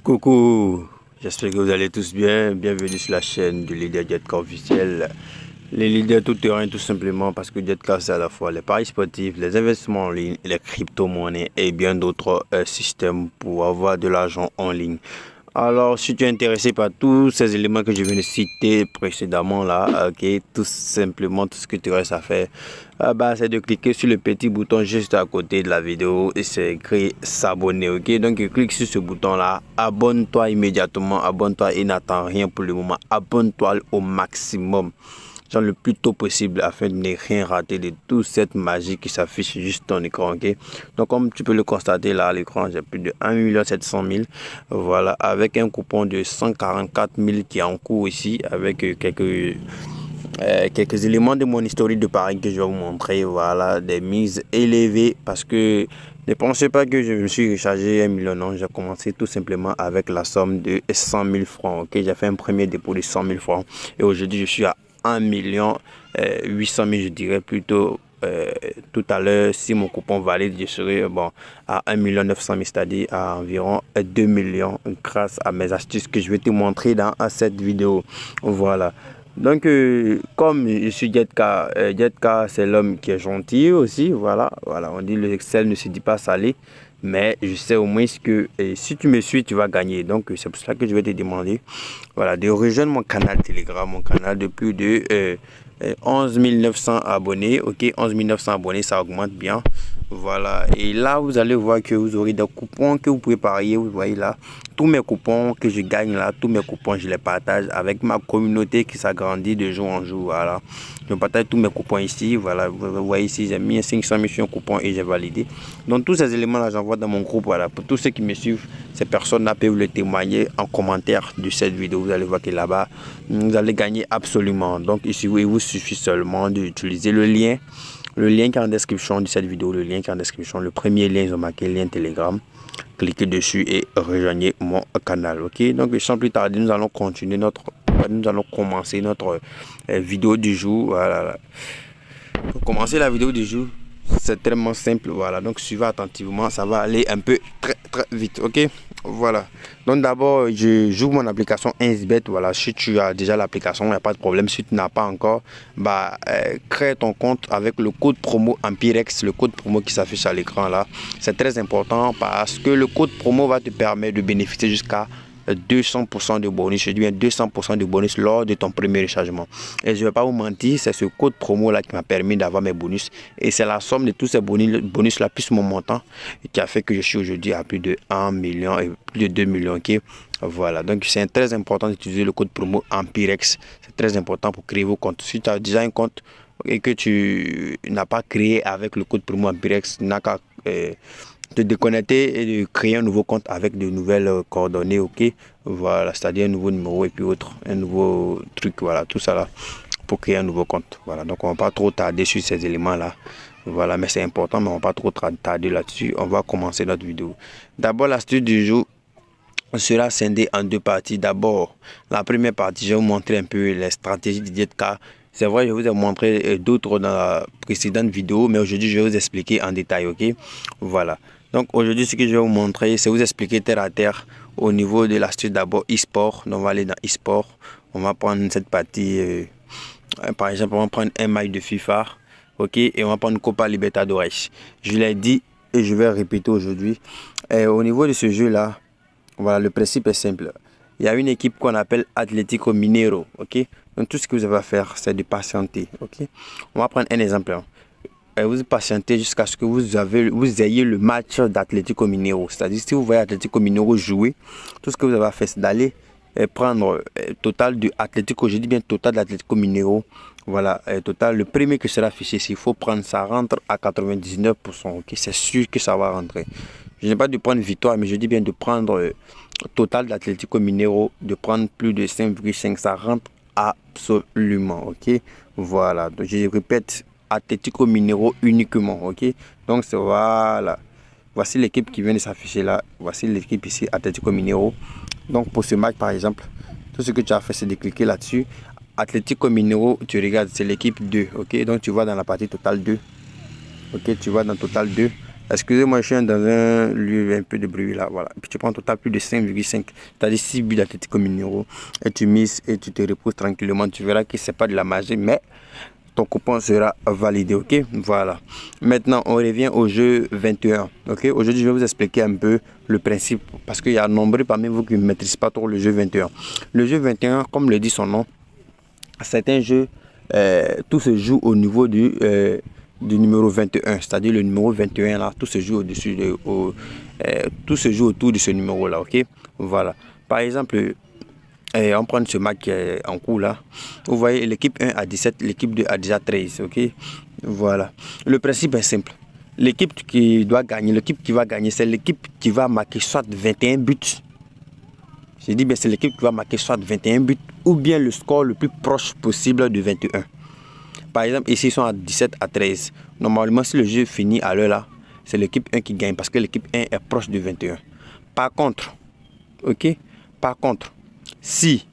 Coucou, j'espère que vous allez tous bien. Bienvenue sur la chaîne du leader Jetka officiel. Les leaders tout terrain tout simplement parce que Jetka c'est à la fois les paris sportifs, les investissements en ligne, les crypto-monnaies et bien d'autres systèmes pour avoir de l'argent en ligne. Alors, si tu es intéressé par tous ces éléments que je viens de citer précédemment là, ok, tout simplement, tout ce que tu restes à faire, c'est de cliquer sur le petit bouton juste à côté de la vidéo et c'est écrit s'abonner, ok. Donc, clique sur ce bouton là, abonne-toi immédiatement, abonne-toi et n'attends rien pour le moment, abonne-toi au maximum. Genre le plus tôt possible afin de ne rien rater de toute cette magie qui s'affiche juste ton écran, ok. Donc comme tu peux le constater là à l'écran, j'ai plus de 1 700 000, voilà, avec un coupon de 144 000 qui est en cours ici, avec quelques éléments de mon historique de paris que je vais vous montrer, voilà, des mises élevées parce que ne pensez pas que je me suis rechargé 1 million, non, j'ai commencé tout simplement avec la somme de 100 000 francs, ok. J'ai fait un premier dépôt de 100 000 francs et aujourd'hui je suis à 1 800 000, je dirais plutôt. Tout à l'heure, si mon coupon valide, je serai à 1 900 000, c'est-à-dire à environ 2 millions grâce à mes astuces que je vais te montrer dans cette vidéo. Voilà. Donc, comme je suis Jetka, Jetka c'est l'homme qui est gentil aussi. Voilà, on dit le Excel ne se dit pas salé. Mais je sais au moins que si tu me suis, tu vas gagner. Donc, c'est pour cela que je vais te demander, voilà, de rejoindre mon canal Telegram, mon canal de plus de 11 900 abonnés. Ok, 11 900 abonnés, ça augmente bien. Voilà, et là, vous allez voir que vous aurez des coupons que vous pouvez parier. Vous voyez là, tous mes coupons que je gagne là, tous mes coupons, je les partage avec ma communauté qui s'agrandit de jour en jour. Voilà, je partage tous mes coupons ici. Voilà, vous voyez ici, j'ai mis 500 000 sur un coupon et j'ai validé. Donc, tous ces éléments-là, j'envoie dans mon groupe. Voilà, pour tous ceux qui me suivent, ces personnes-là peuvent le témoigner en commentaire de cette vidéo. Vous allez voir que là-bas, vous allez gagner absolument. Donc, ici, il vous suffit seulement d'utiliser le lien. Le lien qui est en description de cette vidéo, le lien qui est en description, le premier lien, ils ont marqué lien Telegram. Cliquez dessus et rejoignez mon canal, ok. Donc sans plus tarder, nous allons commencer notre vidéo du jour. Voilà. Pour commencer la vidéo du jour, c'est tellement simple, voilà. Donc suivez attentivement, ça va aller un peu très vite, ok. Voilà, donc d'abord je joue mon application 1xBet. Voilà, si tu as déjà l'application, il n'y a pas de problème. Si tu n'as pas encore, crée ton compte avec le code promo Empirex, le code promo qui s'affiche à l'écran là. C'est très important parce que le code promo va te permettre de bénéficier jusqu'à 200% de bonus. Je dis bien 200% de bonus lors de ton premier rechargement. Et je ne vais pas vous mentir, c'est ce code promo là qui m'a permis d'avoir mes bonus. Et c'est la somme de tous ces bonus là plus mon montant qui a fait que je suis aujourd'hui à plus de 1 million et plus de 2 millions. Okay? Voilà, donc c'est très important d'utiliser le code promo Empirex. C'est très important pour créer vos comptes. Si tu as déjà un compte et que tu n'as pas créé avec le code promo Empirex, n'a qu'à de déconnecter et de créer un nouveau compte avec de nouvelles coordonnées, ok. Voilà, c'est-à-dire un nouveau numéro et puis un nouveau truc, voilà, tout ça là pour créer un nouveau compte. Voilà, donc on va pas trop tarder sur ces éléments là. Voilà, mais c'est important, mais on va pas trop tarder là-dessus. On va commencer notre vidéo. D'abord, l'astuce du jour sera scindée en deux parties. D'abord, la première partie, je vais vous montrer un peu les stratégies de Jetka. C'est vrai, je vous ai montré d'autres dans la précédente vidéo, mais aujourd'hui, je vais vous expliquer en détail, ok. Voilà. Donc aujourd'hui, ce que je vais vous montrer, c'est vous expliquer terre à terre au niveau de l'astuce. D'abord e-sport. Donc on va aller dans e-sport. On va prendre cette partie, par exemple, on va prendre un match de FIFA, ok, et on va prendre Copa Libertadores. Je l'ai dit et je vais répéter aujourd'hui. Au niveau de ce jeu-là, voilà, le principe est simple. Il y a une équipe qu'on appelle Atlético Mineiro, ok. Donc tout ce que vous avez à faire, c'est de patienter, ok. On va prendre un exemple. Vous patientez jusqu'à ce que vous ayez le match d'Atlético Mineiro. C'est-à-dire, si vous voyez Atlético Mineiro jouer, tout ce que vous avez à faire, c'est d'aller prendre total de Atlético, je dis bien total d'Atlético Mineiro. Voilà, total, le premier que sera affiché, s'il faut prendre, ça rentre à 99%. Ok, c'est sûr que ça va rentrer. Je n'ai pas de prendre victoire, mais je dis bien de prendre total d'Atlético Mineiro, de prendre plus de 5,5, ça rentre absolument. Ok, voilà, donc je répète. Atlético Mineiro uniquement, ok. Donc c'est voilà, voici l'équipe qui vient de s'afficher là. Voici l'équipe ici, Atlético Mineiro. Donc pour ce match par exemple, tout ce que tu as fait, c'est de cliquer là-dessus. Atlético Mineiro, tu regardes, c'est l'équipe 2, ok. Donc tu vois dans la partie totale 2, ok. Tu vois dans total 2, Excusez-moi, je suis dans un lieu un peu de bruit là, voilà. Puis tu prends un total plus de 5,5, c'est-à-dire 6 buts d'Atlético Mineiro, et tu mises et tu te reposes tranquillement. Tu verras que c'est pas de la magie, mais ton coupon sera validé, ok? Voilà. Maintenant, on revient au jeu 21, ok? Aujourd'hui, je vais vous expliquer un peu le principe, parce qu'il y a nombreux parmi vous qui ne maîtrisent pas trop le jeu 21. Le jeu 21, comme le dit son nom, c'est un jeu, tout se joue au niveau du numéro 21, c'est-à-dire le numéro 21 là, tout se joue au-dessus tout se joue autour de ce numéro là, ok? Voilà. Par exemple, on prend ce match en cours là. Vous voyez, l'équipe 1 a 17, l'équipe 2 a déjà 13, ok? Voilà. Le principe est simple. L'équipe qui doit gagner, l'équipe qui va gagner, c'est l'équipe qui va marquer soit 21 buts. J'ai dit bien, c'est l'équipe qui va marquer soit 21 buts ou bien le score le plus proche possible de 21. Par exemple, ici, ils sont à 17 à 13. Normalement, si le jeu finit à l'heure là, c'est l'équipe 1 qui gagne parce que l'équipe 1 est proche de 21. Par contre, ok? Par contre, si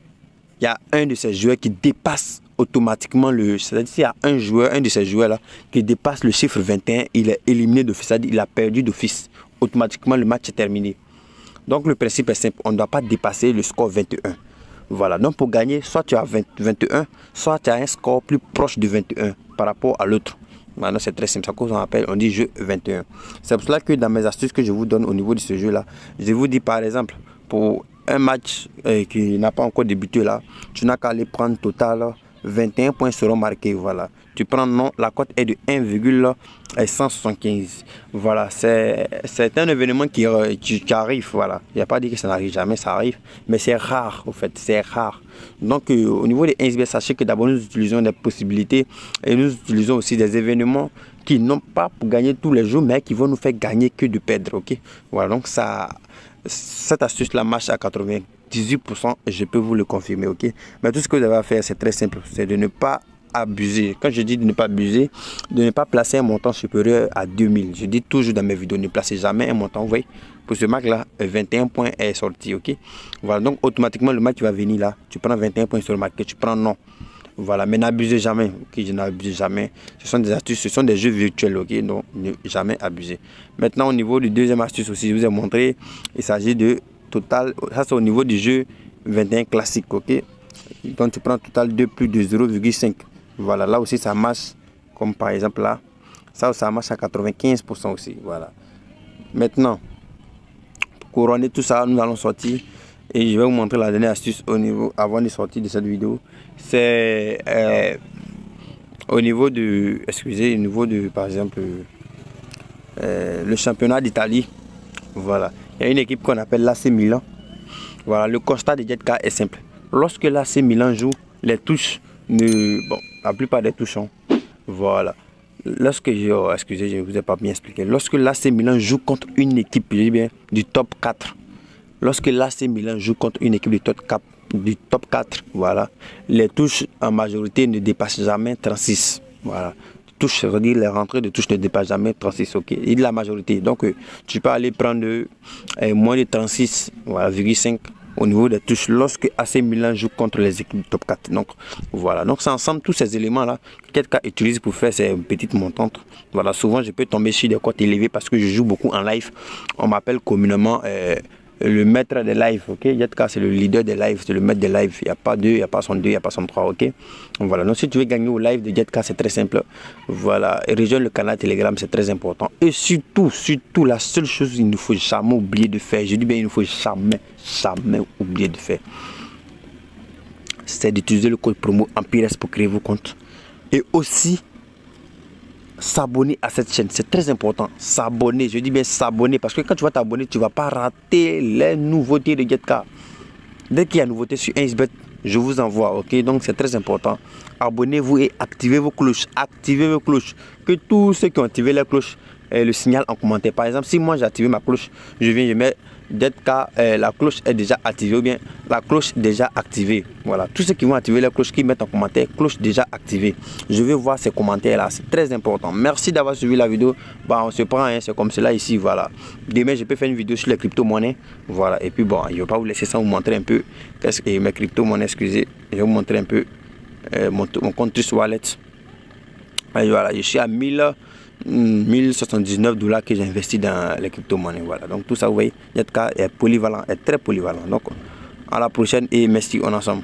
il y a un de ces joueurs qui dépasse automatiquement le... C'est-à-dire s'il y a un de ces joueurs là, qui dépasse le chiffre 21, il est éliminé d'office, c'est-à-dire il a perdu d'office. Automatiquement, le match est terminé. Donc, le principe est simple. On ne doit pas dépasser le score 21. Voilà, donc pour gagner, soit tu as 21, soit tu as un score plus proche de 21 par rapport à l'autre. Maintenant, c'est très simple, ça qu'on appelle, on dit jeu 21. C'est pour cela que dans mes astuces que je vous donne au niveau de ce jeu-là, je vous dis par exemple, pour un match qui n'a pas encore débuté là, tu n'as qu'à aller prendre total 21 points seront marqués, voilà. Tu prends non, la cote est de 1,175. Voilà, c'est un événement qui arrive, voilà. Il n'y a pas dit que ça n'arrive jamais, ça arrive, mais c'est rare, au fait, c'est rare. Donc, au niveau des 1xBet, sachez que d'abord, nous utilisons des possibilités et nous utilisons aussi des événements qui n'ont pas pour gagner tous les jours, mais qui vont nous faire gagner que de perdre, ok? Voilà, donc ça, cette astuce-là marche à 98%, je peux vous le confirmer, ok? Mais tout ce que vous avez à faire, c'est très simple, c'est de ne pas abuser. Quand je dis de ne pas abuser, de ne pas placer un montant supérieur à 2000. Je dis toujours dans mes vidéos, ne placez jamais un montant, vous voyez. Pour ce match là, 21 points est sorti, ok? Voilà, donc automatiquement le match qui va venir là, tu prends 21 points sur le marqué, tu prends non. Voilà, mais n'abusez jamais, ok? Je n'abuse jamais. Ce sont des astuces, ce sont des jeux virtuels, ok? Donc ne jamais abuser. Maintenant, au niveau du deuxième astuce aussi, je vous ai montré, il s'agit de total, ça c'est au niveau du jeu 21 classique, ok? Donc tu prends total de plus de 0,5. Voilà, là aussi ça marche, comme par exemple là, ça marche à 95% aussi, voilà. Maintenant, pour couronner tout ça, nous allons sortir et je vais vous montrer la dernière astuce au niveau, avant de sortir de cette vidéo. C'est au niveau de, excusez, au niveau de, par exemple, le championnat d'Italie. Voilà, il y a une équipe qu'on appelle l'AC Milan. Voilà, le constat de Jetka est simple. Lorsque l'AC Milan joue, les touches bon, la plupart des touches, voilà. Lorsque excusez, je ne vous ai pas bien expliqué. Lorsque l'AC Milan joue contre une équipe, je dis bien, du top 4, lorsque l'AC Milan joue contre une équipe du top 4, voilà, les touches en majorité ne dépassent jamais 36. Voilà. Touches, c'est-à-dire les rentrées de touches ne dépassent jamais 36, ok. Et de la majorité. Donc, tu peux aller prendre moins de 36, voilà, 0,5 au niveau des touches lorsque AC Milan joue contre les équipes du top 4. Donc voilà, donc c'est ensemble tous ces éléments là que quelqu'un utilise pour faire ces petites montantes. Voilà, souvent je peux tomber sur des cotes élevées parce que je joue beaucoup en live. On m'appelle communément le maître des lives, ok? Jetka c'est le leader des lives, c'est le maître des lives. Il n'y a pas deux, il n'y a pas son deux, il n'y a pas son trois, ok? Voilà, donc si tu veux gagner au live de Jetka, c'est très simple. Voilà, et rejoindre le canal Telegram, c'est très important. Et surtout, la seule chose qu'il ne faut jamais oublier de faire, je dis bien il ne faut jamais oublier de faire, c'est d'utiliser le code promo Empires pour créer vos comptes. Et aussi, s'abonner à cette chaîne, c'est très important. S'abonner, je dis bien s'abonner, parce que quand tu vas t'abonner, tu ne vas pas rater les nouveautés de Jetka. Dès qu'il y a une nouveauté sur 1xBet, je vous envoie, ok? Donc c'est très important. Abonnez-vous et activez vos cloches. Activez vos cloches. Que tous ceux qui ont activé les cloches le signalent en commentaire. Par exemple, si moi j'ai activé ma cloche, je mets Jetka, la cloche est déjà activée ou bien la cloche déjà activée. Voilà, tous ceux qui vont activer la cloche, qui mettent en commentaire cloche déjà activée. Je vais voir ces commentaires là, c'est très important. Merci d'avoir suivi la vidéo. Bah, on se prend, hein, c'est comme cela ici. Voilà, demain je peux faire une vidéo sur les crypto-monnaies. Voilà, et puis bon, je ne vais pas vous laisser sans vous montrer un peu qu'est-ce que mes crypto-monnaies, excusez. Je vais vous montrer un peu mon compte Trust Wallet. Et voilà, je suis à 1000. $1079 que j'ai investi dans les crypto-monnaies. Voilà, donc tout ça, vous voyez, Yatka est polyvalent, est très polyvalent. Donc, à la prochaine et merci, on est ensemble.